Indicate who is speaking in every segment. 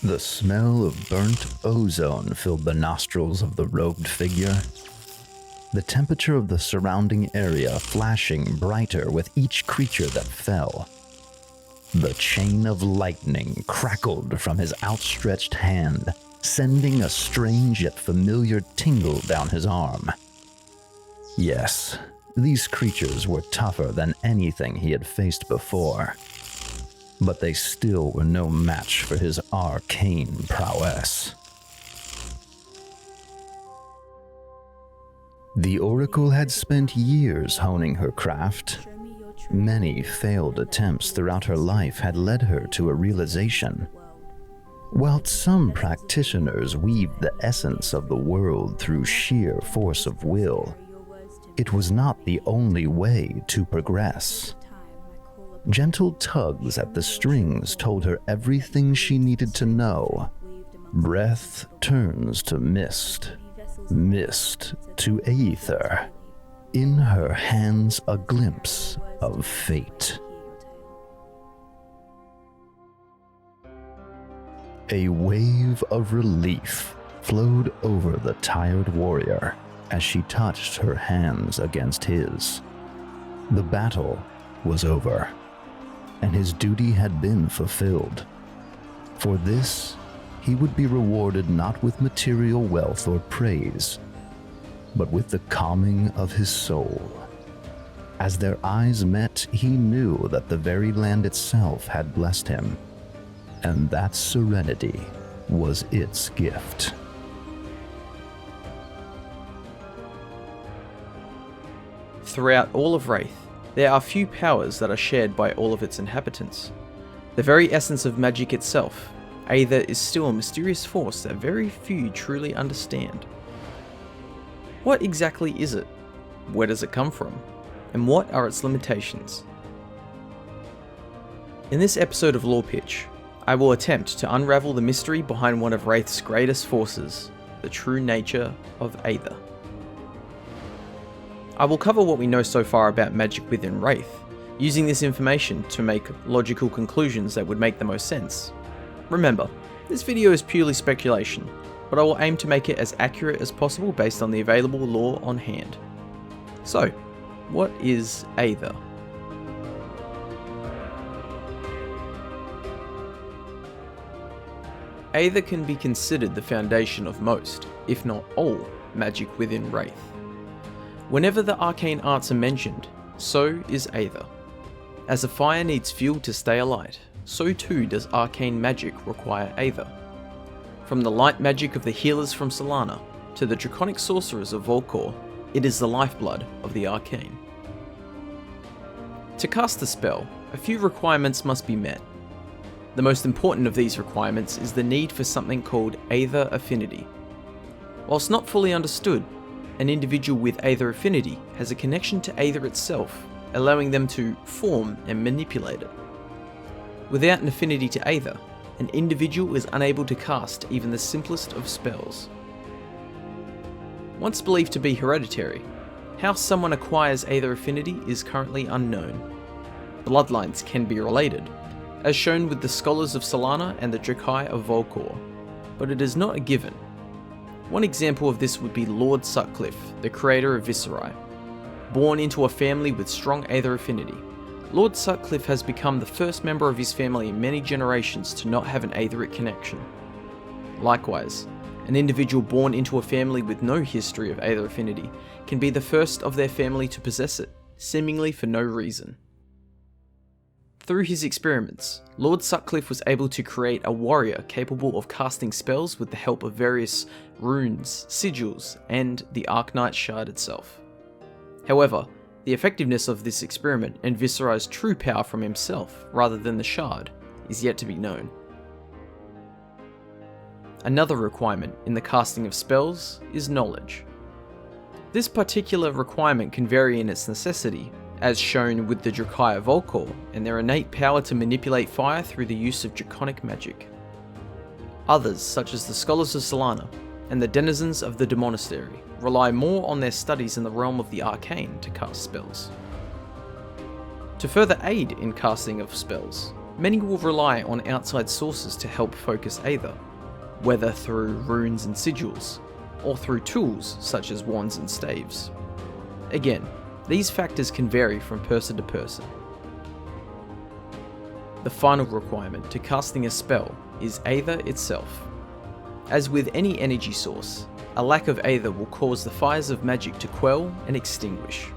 Speaker 1: The smell of burnt ozone filled the nostrils of the robed figure, the temperature of the surrounding area flashing brighter with each creature that fell. The chain of lightning crackled from his outstretched hand, sending a strange yet familiar tingle down his arm. Yes, these creatures were tougher than anything he had faced before, but they still were no match for his arcane prowess. The Oracle had spent years honing her craft. Many failed attempts throughout her life had led her to a realization. While some practitioners weaved the essence of the world through sheer force of will, it was not the only way to progress. Gentle tugs at the strings told her everything she needed to know. Breath turns to mist, mist to Aether. In her hands a glimpse of fate. A wave of relief flowed over the tired warrior as she touched her hands against his. The battle was over, and his duty had been fulfilled. For this, he would be rewarded not with material wealth or praise, but with the calming of his soul. As their eyes met, he knew that the very land itself had blessed him, and that serenity was its gift.
Speaker 2: Throughout all of Rathe, there are few powers that are shared by all of its inhabitants. The very essence of magic itself, Aether, is still a mysterious force that very few truly understand. What exactly is it? Where does it come from? And what are its limitations? In this episode of Lore Pitch, I will attempt to unravel the mystery behind one of Rathe's greatest forces, the true nature of Aether. I will cover what we know so far about magic within Rathe, using this information to make logical conclusions that would make the most sense. Remember, this video is purely speculation, but I will aim to make it as accurate as possible based on the available lore on hand. So, what is Aether? Aether can be considered the foundation of most, if not all, magic within Rathe. Whenever the arcane arts are mentioned, so is Aether. As a fire needs fuel to stay alight, so too does arcane magic require Aether. From the light magic of the healers from Solana to the draconic sorcerers of Volcor, it is the lifeblood of the arcane. To cast the spell, a few requirements must be met. The most important of these requirements is the need for something called Aether affinity. Whilst not fully understood, an individual with Aether affinity has a connection to Aether itself, allowing them to form and manipulate it. Without an affinity to Aether, an individual is unable to cast even the simplest of spells. Once believed to be hereditary, how someone acquires Aether affinity is currently unknown. Bloodlines can be related, as shown with the Scholars of Solana and the Drakai of Volcor, but it is not a given. One example of this would be Lord Sutcliffe, the creator of Viscerai. Born into a family with strong Aether affinity, Lord Sutcliffe has become the first member of his family in many generations to not have an Aetheric connection. Likewise, an individual born into a family with no history of Aether affinity can be the first of their family to possess it, seemingly for no reason. Through his experiments, Lord Sutcliffe was able to create a warrior capable of casting spells with the help of various runes, sigils, and the Arknight Shard itself. However, the effectiveness of this experiment and Viscerai's true power from himself, rather than the shard, is yet to be known. Another requirement in the casting of spells is knowledge. This particular requirement can vary in its necessity, as shown with the Drakai of Volcor and their innate power to manipulate fire through the use of draconic magic. Others, such as the Scholars of Solana and the denizens of the Demonastery, rely more on their studies in the realm of the arcane to cast spells. To further aid in casting of spells, many will rely on outside sources to help focus Aether, whether through runes and sigils, or through tools such as wands and staves. Again, these factors can vary from person to person. The final requirement to casting a spell is Aether itself. As with any energy source, a lack of Aether will cause the fires of magic to quell and extinguish.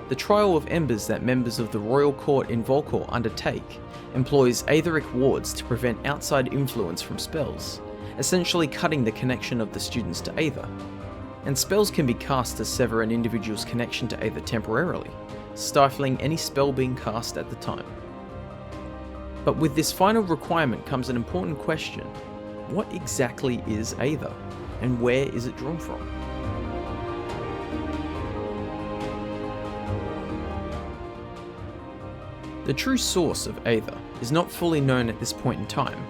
Speaker 2: The trial of embers that members of the royal court in Volcor undertake employs Aetheric wards to prevent outside influence from spells, essentially cutting the connection of the students to Aether. And spells can be cast to sever an individual's connection to Aether temporarily, stifling any spell being cast at the time. But with this final requirement comes an important question: what exactly is Aether, and where is it drawn from? The true source of Aether is not fully known at this point in time,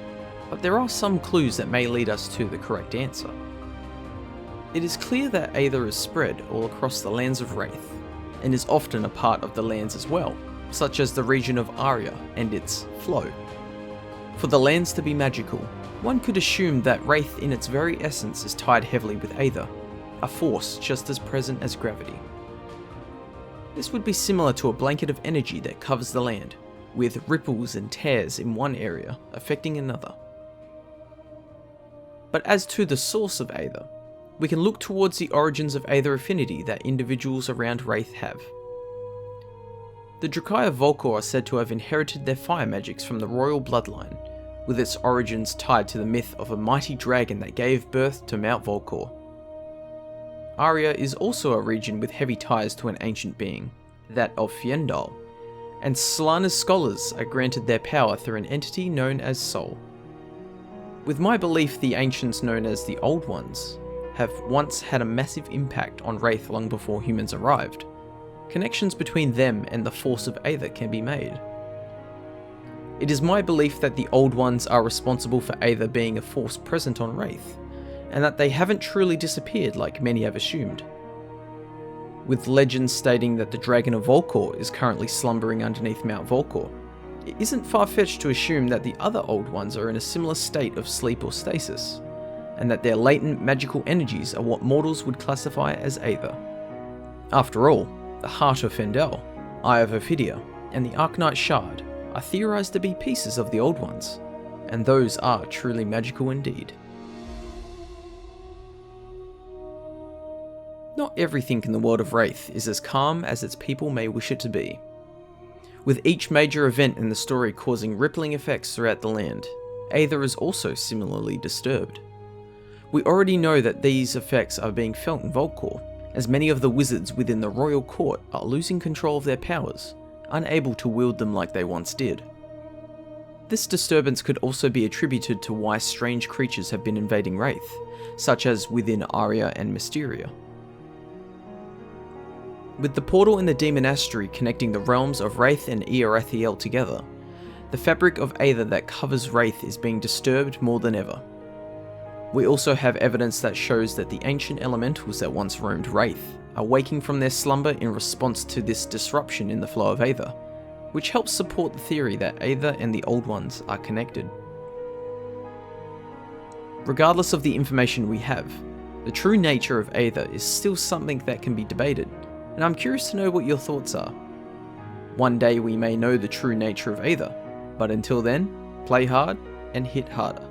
Speaker 2: but there are some clues that may lead us to the correct answer. It is clear that Aether is spread all across the lands of Rathe, and is often a part of the lands as well, such as the region of Aria and its flow. For the lands to be magical, one could assume that Rathe in its very essence is tied heavily with Aether, a force just as present as gravity. This would be similar to a blanket of energy that covers the land, with ripples and tears in one area affecting another. But as to the source of Aether, we can look towards the origins of Aether affinity that individuals around Rathe have. The Dracai of Volcor are said to have inherited their fire magics from the royal bloodline, with its origins tied to the myth of a mighty dragon that gave birth to Mount Volcor. Aria is also a region with heavy ties to an ancient being, that of Fiendal, and Solana's scholars are granted their power through an entity known as Sol. With my belief the ancients known as the Old Ones have once had a massive impact on Rathe long before humans arrived, connections between them and the force of Aether can be made. It is my belief that the Old Ones are responsible for Aether being a force present on Rathe, and that they haven't truly disappeared like many have assumed. With legends stating that the Dragon of Volcor is currently slumbering underneath Mount Volcor, it isn't far-fetched to assume that the other Old Ones are in a similar state of sleep or stasis, and that their latent magical energies are what mortals would classify as Aether. After all, the Heart of Fendel, Eye of Ophidia, and the Arknight Shard are theorized to be pieces of the Old Ones, and those are truly magical indeed. Not everything in the world of Rathe is as calm as its people may wish it to be, with each major event in the story causing rippling effects throughout the land. Aether is also similarly disturbed. We already know that these effects are being felt in Volcor, as many of the wizards within the royal court are losing control of their powers, unable to wield them like they once did. This disturbance could also be attributed to why strange creatures have been invading Rathe, such as within Aria and Mysteria. With the portal in the Demonastery connecting the realms of Rathe and Eorathiel together, the fabric of Aether that covers Rathe is being disturbed more than ever. We also have evidence that shows that the ancient elementals that once roamed Rathe are waking from their slumber in response to this disruption in the flow of Aether, which helps support the theory that Aether and the Old Ones are connected. Regardless of the information we have, the true nature of Aether is still something that can be debated, and I'm curious to know what your thoughts are. One day we may know the true nature of Aether, but until then, play hard and hit harder.